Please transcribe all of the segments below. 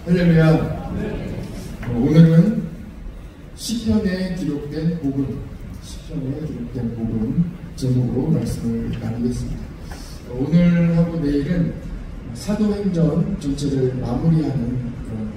할렐루야. 오늘은 시편에 기록된 복음, 제목으로 말씀을 나누겠습니다. 오늘하고 내일은 사도행전 전체를 마무리하는 그런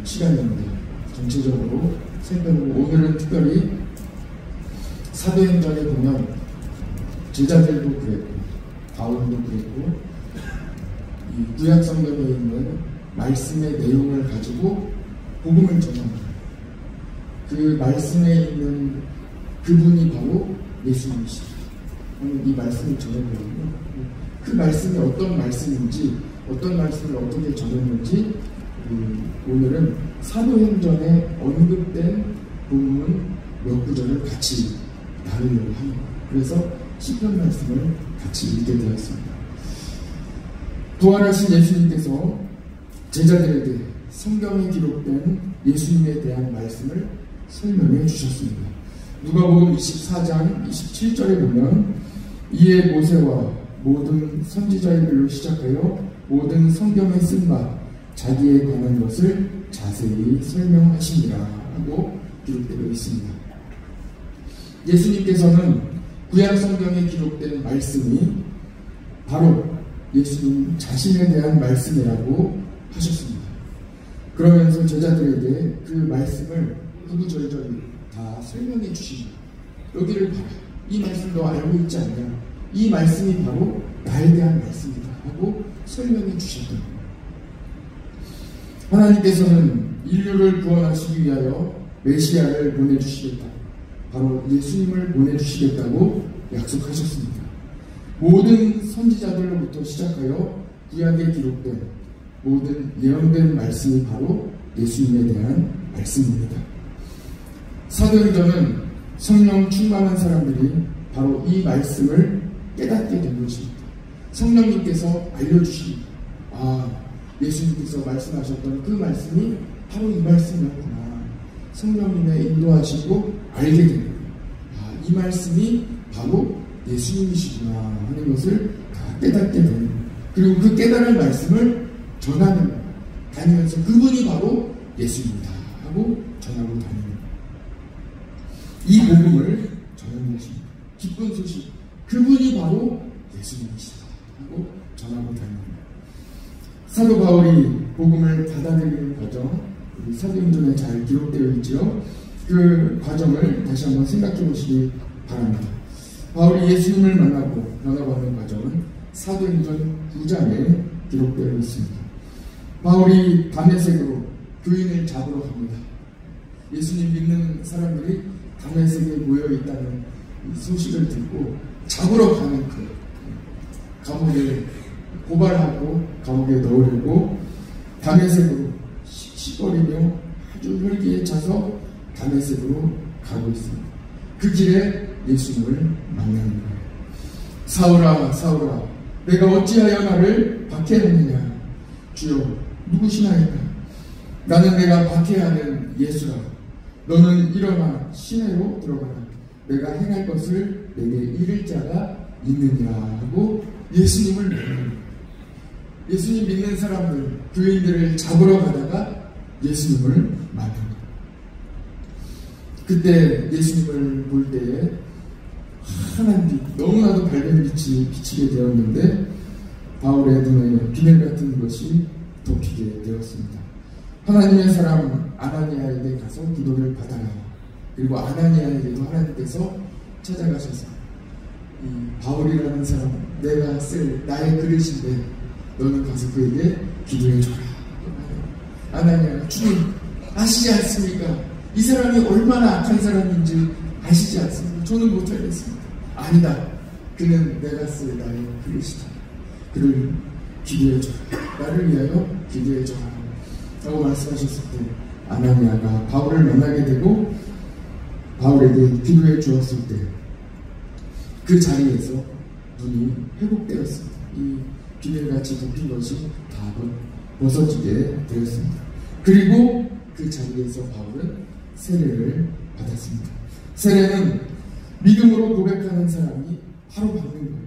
시간입니다. 전체적으로 생각하고 오늘은 특별히 사도행전에 보면 제자들도 그랬고 바울도 그랬고 이 구약 성경에 있는 말씀의 내용을 가지고 복음을 전합니다. 그 말씀에 있는 그분이 바로 예수님이시다. 오늘 이 말씀을 전해드리고 그 말씀이 어떤 말씀인지 어떤 말씀을 어떻게 전했는지 오늘은 사도행전에 언급된 본문 몇 구절을 같이 나누려고 합니다. 그래서 시편 말씀을 같이 읽게 되었습니다. 부활하신 예수님께서 제자들에게 성경에 기록된 예수님에 대한 말씀을 설명해 주셨습니다. 누가복음 24장 27절에 보면 이에 모세와 모든 선지자의 글로 시작하여 모든 성경에 쓴 바 자기에 관한 것을 자세히 설명하시니라 하고 기록되어 있습니다. 예수님께서는 구약 성경에 기록된 말씀이 바로 예수님 자신에 대한 말씀이라고 하셨습니다. 그러면서 제자들에게 그 말씀을 구구절절 다 설명해 주십니다. 여기를 봐라. 이 말씀 너 알고 있지 않냐? 이 말씀이 바로 나에 대한 말씀이다 하고 설명해 주셨던 겁니다. 하나님께서는 인류를 구원하시기 위하여 메시아를 보내주시겠다. 바로 예수님을 보내주시겠다고 약속하셨습니다. 모든 선지자들로부터 시작하여 구약에 기록된 모든 예언된 말씀이 바로 예수님에 대한 말씀입니다. 사도행전은 성령 충만한 사람들이 바로 이 말씀을 깨닫게 된 것입니다. 성령님께서 알려주십니다. 예수님께서 말씀하셨던 그 말씀이 바로 이 말씀이었구나. 성령님의 인도하시고 알게 됩니다. 이 말씀이 바로 예수님이시구나 하는 것을 다 깨닫게 됩니다. 그리고 그 깨달은 말씀을 전하는 다니면서 그분이 바로 예수입니다 하고 전하고 다닙니다. 이 복음을 전하는 것입니다. 기쁜 소식, 그분이 바로 예수님이시다 하고 전하고 다닙니다. 사도 바울이 복음을 받아들이는 과정, 우리 사도행전에 잘 기록되어 있죠. 그 과정을 다시 한번 생각해 보시기 바랍니다. 바울이 예수님을 만나고 변화받는 과정은 사도행전 9장에 기록되어 있습니다. 바울이 다메섹으로 교인을 잡으러 갑니다. 예수님 믿는 사람들이 다메섹에 모여 있다는 소식을 듣고 잡으러 가는 그 감옥에 고발하고 감옥에 넣으려고 다메섹으로 씩씩거리며 아주 혈기에 차서 다메섹으로 가고 있습니다. 그 길에 예수님을 만나는 거예요. 사울아 사울아 내가 어찌하여 나를 박해하느냐. 주여 누구시나이까. 나는 내가 박해하는 예수라. 너는 일어나 시내로 들어가라. 내가 행할 것을 내게 이를 자가 있느니라 하고 예수님을 만납니다. 예수님 믿는 사람들, 교인들을 잡으러 가다가 예수님을 만납니다. 그때 예수님을 볼 때에 환한 빛, 너무나도 밝은 빛이 비치게 되었는데 바울의 눈에 비늘 같은 것이 덮이게 되었습니다. 하나님의 사람 아나니아에게 가서 기도를 받아라. 그리고 아나니아에게도 하나님께서 찾아가셔서 이 바울이라는 사람, 내가 쓸 나의 그릇인데 너는 가서 그에게 기도해줘라. 아나니아가 주님 아시지 않습니까? 이 사람이 얼마나 악한 사람인지 아시지 않습니까? 저는 못하겠습니다. 아니다. 그는 내가 쓸 나의 그릇이다. 그를 기도해줘라. 나를 위하여 기도해줘라. 라고 말씀하셨을 때 아나니아가 바울을 만나게 되고 바울에게 기도해 주었을 때 그 자리에서 눈이 회복되었습니다. 이 비늘같이 덮인 것이 다 벗어지게 되었습니다. 그리고 그 자리에서 바울은 세례를 받았습니다. 세례는 믿음으로 고백하는 사람이 바로 받는 거예요.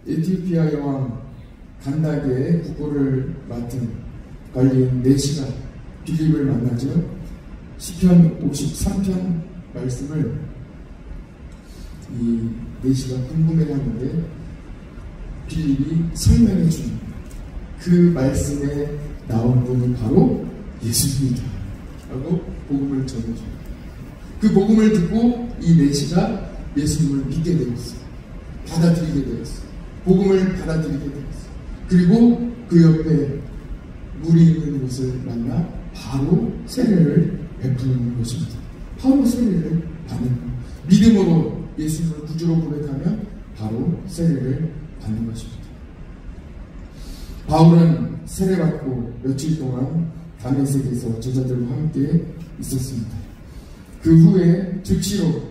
에티오피아 여왕 간다게의 국고를 맡은 관리인 내시가 빌립을 만나죠. 시편 53편 말씀을 이 내시가 궁금해하는데 빌립이 설명해 준 그 말씀에 나온 분이 바로 예수입니다 라고 복음을 전해줍니다. 그 복음을 듣고 이 내시가 예수님을 믿게 되었어요. 받아들이게 되었어요. 복음을 받아들이게 되었어요. 그리고 그 옆에 물이 있는 곳을 만나 바로 세례를 베푸는 것입니다. 바로 세례를 받는 것. 믿음으로 예수님을 구주로 고백하면 바로 세례를 받는 것입니다. 바울은 세례받고 며칠 동안 다메섹에서 제자들과 함께 있었습니다. 그 후에 즉시로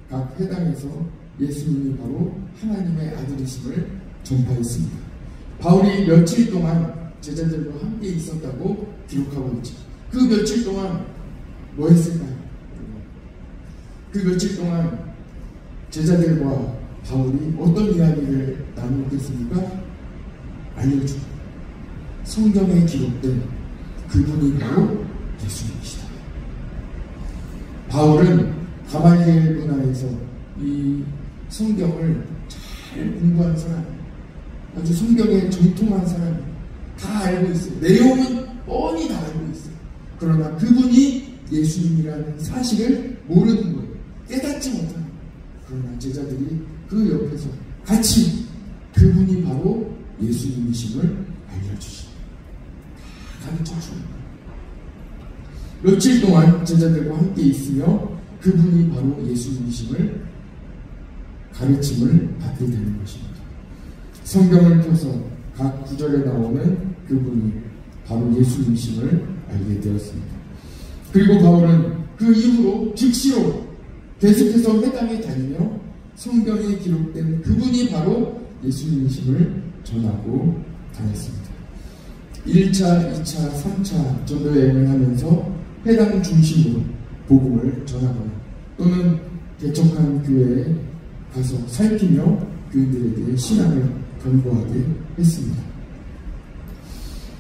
각 회당에서 예수님이 바로 하나님의 아들이심을 전파했습니다. 바울이 며칠 동안 제자들과 함께 있었다고 기록하고 있죠. 그 며칠 동안 뭐 했을까요? 그 며칠 동안 제자들과 바울이 어떤 이야기를 나누겠습니까? 알려주고 성경에 기록된 그분이 바로 예수님이시다. 바울은 가말리엘 문화에서 이 성경을 잘 공부한 사람, 아주 성경에 정통한 사람, 다 알고 있어요. 내용은 뻔히 다 알고 있어요. 그러나 그분이 예수님이라는 사실을 모르는 거예요. 깨닫지 못하는 거예요. 그러나 제자들이 그 옆에서 같이 그분이 바로 예수님이심을 알려주십니다. 다 가르쳐주는 거예요. 며칠 동안 제자들과 함께 있으며 그분이 바로 예수님이심을 가르침을 받게 되는 것입니다. 성경을 펴서 각 구절에 나오는 그분이 바로 예수님이심을 알게 되었습니다. 그리고 바울은 그 이후로 즉시로 계속해서 회당에 다니며 성경에 기록된 그분이 바로 예수님이심을 전하고 다녔습니다. 1차, 2차, 3차 전도 여행을 하면서 회당 중심으로 복음을 전하거나 또는 개척한 교회에 가서 살피며 교인들에게 신앙을 견고하게 했습니다.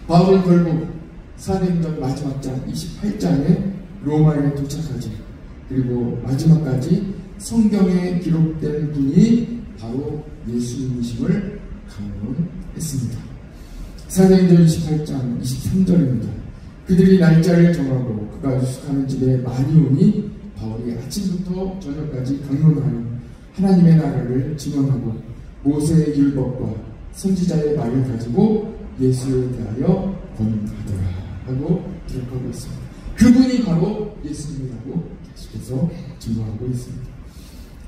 바울은 결국 사도행전 마지막 장 28장에 로마에 도착하지, 그리고 마지막까지 성경에 기록된 분이 바로 예수님이심을 강론했습니다. 사도행전 28장 23절입니다. 그들이 날짜를 정하고 그가 유숙하는 집에 많이 오니 바울이 아침부터 저녁까지 강론하여 하나님의 나라를 증언하고 모세의 율법과 선지자의 말을 가지고 예수에 대하여 권하더라 하고 기록하고 있습니다. 그분이 바로 예수님이라고 계속해서 증거하고 있습니다.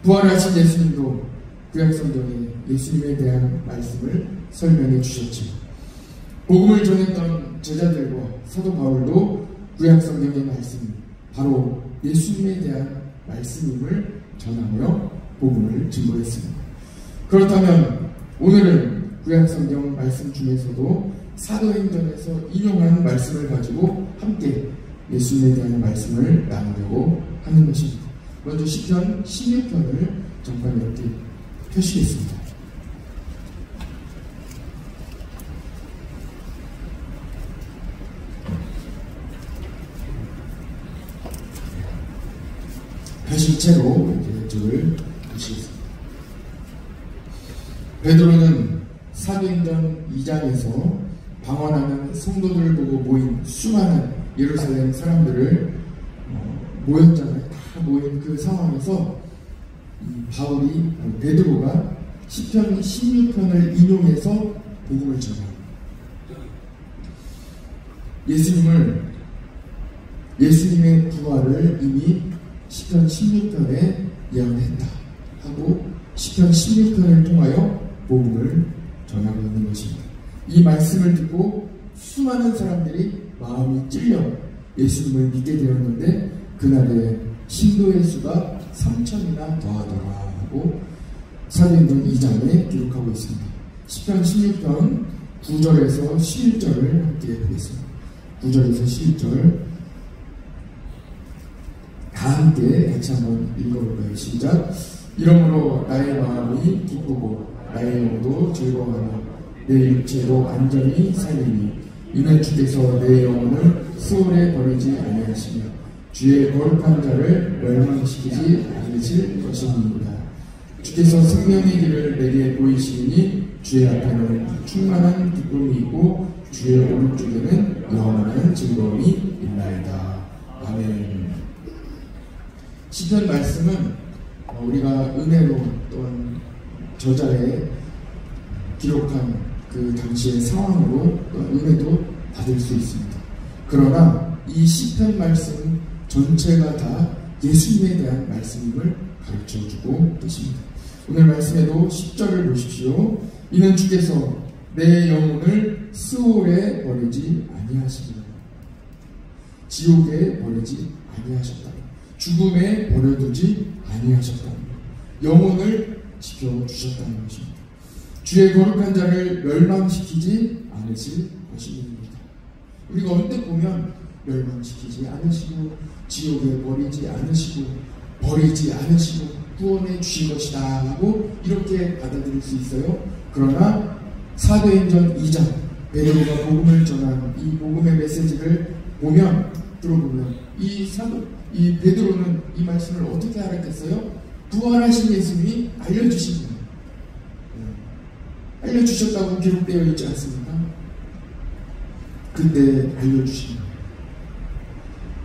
부활하신 예수님도 구약성경에 예수님에 대한 말씀을 설명해 주셨지만 복음을 전했던 제자들과 사도 바울도 구약성경의 말씀이 바로 예수님에 대한 말씀임을 전하며 복음을 증거했습니다. 그렇다면 오늘은 구약성경 말씀 중에서도 사도행전에서 인용한 말씀을 가지고 함께 예수님에 대한 말씀을 나누려고 하는 것입니다. 먼저 시편 16편을 잠깐 이렇게 펴시겠습니다. 펴신 채로 이렇게 쪽을 보시겠습니다. 베드로는 사도행전 2장에서 방언하는 성도들을 보고 모인 수많은 예루살렘 사람들을 모였잖아요. 다 모인 그 상황에서 바울이, 베드로가 시편 16편을 인용해서 복음을 전합니다. 예수님의 부활을 이미 시편 16편에 예언했다 하고 시편 16편을 통하여 복음을 전하고 있는 것입니다. 이 말씀을 듣고 수많은 사람들이 마음이 찔려 예수님을 믿게 되었는데 그날의 신도의 수가 3,000이나 더하더라 하고 사도행전 2장에 기록하고 있습니다. 시편 16편 9절에서 11절을 함께 보겠습니다. 9절에서 11절 다 함께 같이 한번 읽어볼까요? 시작. 이러므로 나의 마음이 기쁘고 나의 영도 즐거워하나 내 육체도 안전히 살리니 이는 주께서 내 영혼을 수월에 버리지 아니하시며 주의 거룩한 자를 멸망시키지 않으실 것입니다. 주께서 생명의 길을 내게 보이시니 주의 앞에는 충만한 기쁨이 있고 주의 오른쪽에는 영원한 즐거움이 있나이다. 아멘. 시편 말씀은 우리가 은혜로 또한 저자의 기록한 그 당시의 상황으로 또한 은혜도 받을 수 있습니다. 그러나 이 시편 말씀 전체가 다 예수님에 대한 말씀임을 가르쳐주고 계십니다. 오늘 말씀에도 10절을 보십시오. 이는 주께서 내 영혼을 스올에 버리지 아니하시리라. 지옥에 버리지 아니하셨다. 죽음에 버려두지 아니하셨다. 영혼을 지켜주셨다는 것입니다. 주의 거룩한 자를 멸망시키지 않으실 것입니다. 우리가 언뜻 보면 멸망시키지 않으시고 지옥에 버리지 않으시고 버리지 않으시고 구원해 주실 것이다 하고 이렇게 받아들일 수 있어요. 그러나 사도행전 2장 베드로가 복음을 전한 이 복음의 메시지를 들어보면 이 베드로는 이 말씀을 어떻게 알았겠어요? 부활하신 예수님이 알려주신 거예요. 알려주셨다고 기록되어 있지 않습니까? 근데 알려주신 거예요.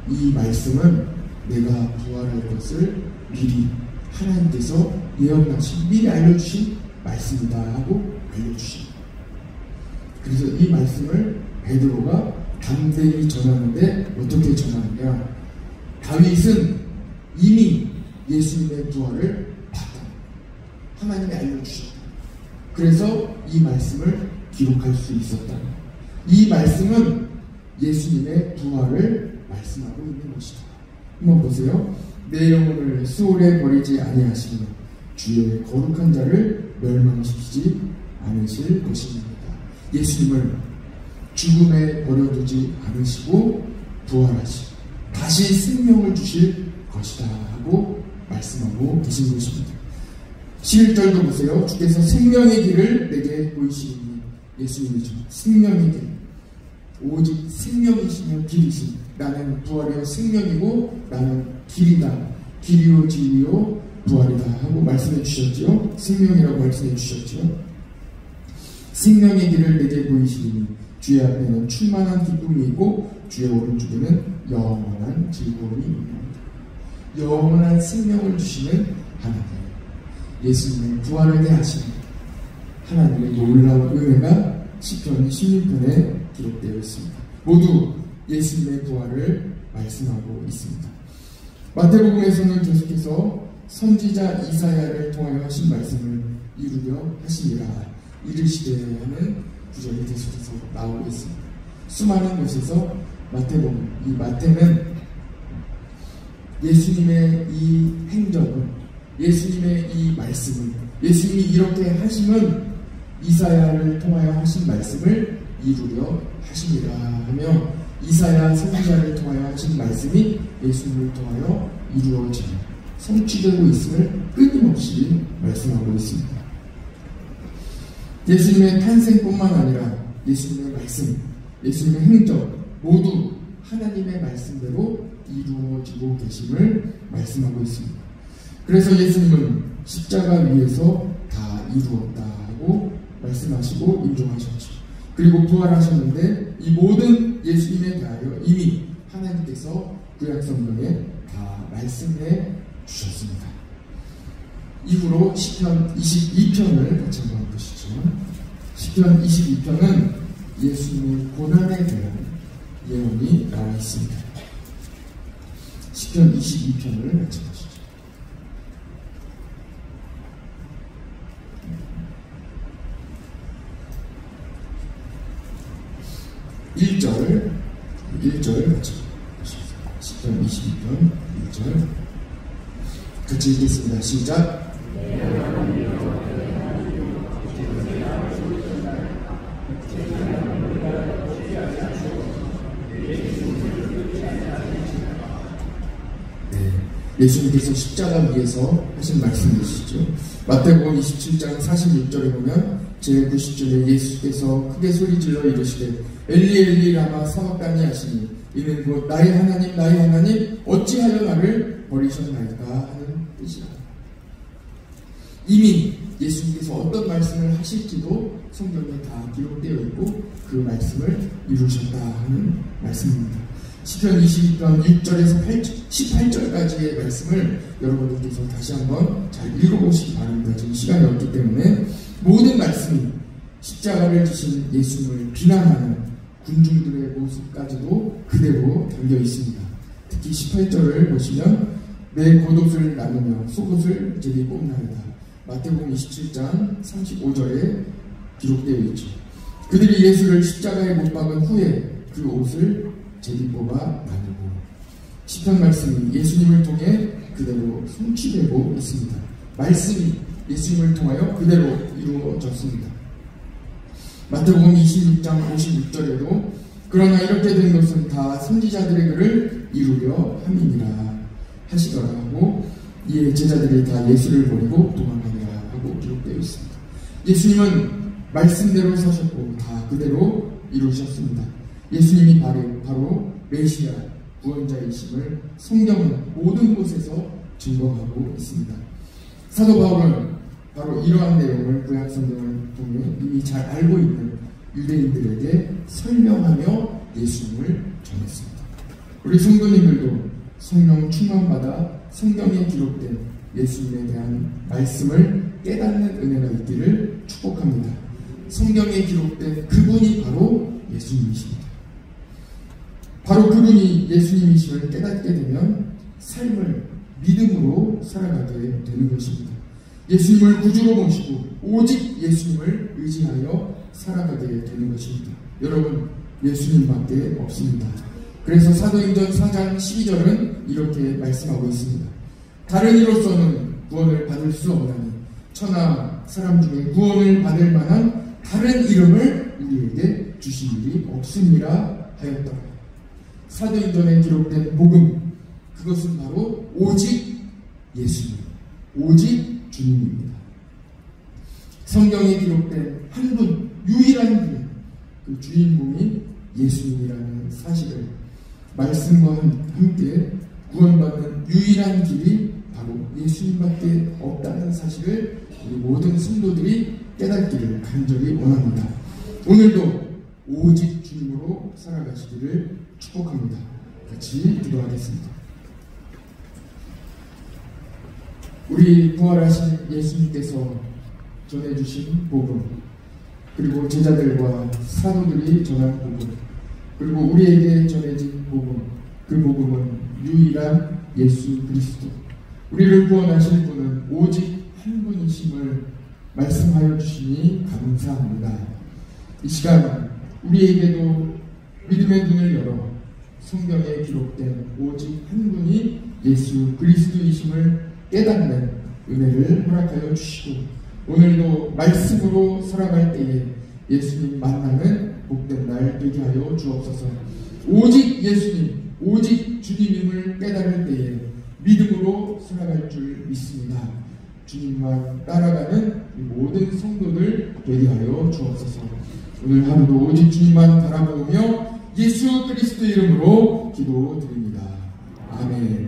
이 말씀은 내가 부활할 것을 미리 하나님께서 예언하신 미리 알려주신 말씀이다 하고 알려주신 거예요. 그래서 이 말씀을 베드로가 담대히 전하는데 어떻게 전하느냐? 다윗은 이미 예수님의 부활을 봤다. 하나님이 알려주셨다. 그래서 이 말씀을 기록할 수 있었다. 이 말씀은 예수님의 부활을 말씀하고 있는 것이다. 한번 보세요. 내 영혼을 수올에 버리지 아니하시며 주의 거룩한 자를 멸망시키지 않으실 것입니다. 예수님을 죽음에 버려두지 않으시고 부활하시고 다시 생명을 주실 것이다 하고 말씀하고 계신 것입니다. 11절도 보세요. 주께서 생명의 길을 내게 보이시니 예수님이죠. 생명의 길. 오직 생명이시며 길이시니 나는 부활이요 생명이고 나는 길이다. 길이요 진리요 부활이다 하고 말씀해 주셨죠. 생명이라고 말씀해 주셨죠. 생명의 길을 내게 보이시니 주의 앞에는 충만한 기쁨이 있고 주의 오른쪽에는 영원한 즐거움이 있습니다. 영원한 생명을 주시는 하나님, 예수님을 부활하게 하시는 하나님의 놀라운 은혜가 시편 16편에 기록되어 있습니다. 모두 예수님의 부활을 말씀하고 있습니다. 마태복음에서는 계속해서 선지자 이사야를 통하여 하신 말씀을 이루려 하시니라 이르시되 하는 구절이 계속해서 나오고 있습니다. 수많은 곳에서 이 마태는 예수님의 이 행적을, 예수님의 이 말씀을, 예수님이 이렇게 하심은 이사야를 통하여 하신 말씀을 이루려 하시니라 하며 이사야 선지자를 통하여 하신 말씀이 예수님을 통하여 이루어지며 성취되고 있음을 끊임없이 말씀하고 있습니다. 예수님의 탄생뿐만 아니라 예수님의 말씀, 예수님의 행적 모두 하나님의 말씀대로 이루어지고 계심을 말씀하고 있습니다. 그래서 예수님은 십자가 위에서 다 이루었다 하고 말씀하시고 인정하셨죠. 그리고 부활하셨는데 이 모든 예수님에 대하여 이미 하나님께서 구약성경에 다 말씀해 주셨습니다. 이후로 시편 22편을 같이 한번 보시죠. 시편 22편은 예수님의 고난에 대한 예언이 나와 있습니다. 시편 22편을 같이 보시죠. 1절 같이 보시죠. 시편 22편 1절 같이 읽겠습니다. 시작. 예수님께서 십자가 위에서 하신 말씀이시죠. 마태복음 27장 46절에 보면 제90절에 예수께서 크게 소리질러 이르시되 엘리 엘리 라마 사박다니 하시니 이는 곧 나의 하나님 어찌하여 나를 버리셨나이까 하는 뜻이라. 이미 예수님께서 어떤 말씀을 하실지도 성경에 다 기록되어 있고 그 말씀을 이루셨다 하는 말씀입니다. 시편 22편 6절에서 18절까지의 말씀을 여러분들께서 다시 한번 잘 읽어보시기 바랍니다. 지금 시간이 없기 때문에 모든 말씀이 십자가를 지신 예수님을 비난하는 군중들의 모습까지도 그대로 담겨 있습니다. 특히 18절을 보시면 내 겉옷을 나누며 속옷을 제게 뽑나이다. 마태복음 27장 35절에 기록되어 있죠. 그들이 예수를 십자가에 못 박은 후에 그 옷을 제비 뽑아 나누고, 시편 말씀이 예수님을 통해 그대로 성취되고 있습니다. 말씀이 예수님을 통하여 그대로 이루어졌습니다. 마태복음 26장 56절에도 그러나 이렇게 된 것은 다 선지자들의 글을 이루려 함이니라 하시더라 하고, 이에 제자들이 다 예수를 버리고 도망가니라 하고 기록되어 있습니다. 예수님은 말씀대로 사셨고 다 그대로 이루셨습니다. 예수님이 바로 메시아 구원자이심을 성경은 모든 곳에서 증거하고 있습니다. 사도 바울은 바로 이러한 내용을 구약 성경을 통해 이미 잘 알고 있는 유대인들에게 설명하며 예수님을 전했습니다. 우리 성도님들도 성령 충만받아 성경에 기록된 예수님에 대한 말씀을 깨닫는 은혜가 있기를 축복합니다. 성경에 기록된 그분이 바로 예수님이십니다. 바로 그분이 예수님이심을 깨닫게 되면 삶을 믿음으로 살아가게 되는 것입니다. 예수님을 구주로 모시고 오직 예수님을 의지하여 살아가게 되는 것입니다. 여러분, 예수님밖에 없습니다. 그래서 사도행전 4장 12절은 이렇게 말씀하고 있습니다. 다른 이로서는 구원을 받을 수 없나니 천하 사람 중에 구원을 받을 만한 다른 이름을 우리에게 주신 일이 없음이라 하였더라. 사도행전에 기록된 복음, 그것은 바로 오직 예수님, 오직 주님입니다. 성경에 기록된 한 분, 유일한 분, 그 주인공이 예수님이라는 사실을 말씀과 함께 구원받는 유일한 길이 바로 예수님밖에 없다는 사실을 우리 모든 성도들이 깨닫기를 간절히 원합니다. 오늘도 오직 주님으로 살아가시기를 축복합니다. 같이 기도하겠습니다. 우리 부활하신 예수님께서 전해주신 복음, 그리고 제자들과 사도들이 전한 복음, 그리고 우리에게 전해진 복음, 그 복음은 유일한 예수 그리스도, 우리를 구원하실 분은 오직 한 분이심을 말씀하여 주시니 감사합니다. 이 시간 우리에게도 믿음의 눈을 열어 성경에 기록된 오직 한 분이 예수 그리스도이심을 깨닫는 은혜를 허락하여 주시고, 오늘도 말씀으로 살아갈 때에 예수님 만나는 복된 날 되게 하여 주옵소서. 오직 예수님, 오직 주님임을 깨달을 때에 믿음으로 살아갈 줄 믿습니다. 주님만 따라가는 모든 성도들 되게 하여 주옵소서. 오늘 하루도 오직 주님만 바라보며 예수 그리스도 이름으로 기도드립니다. 아멘.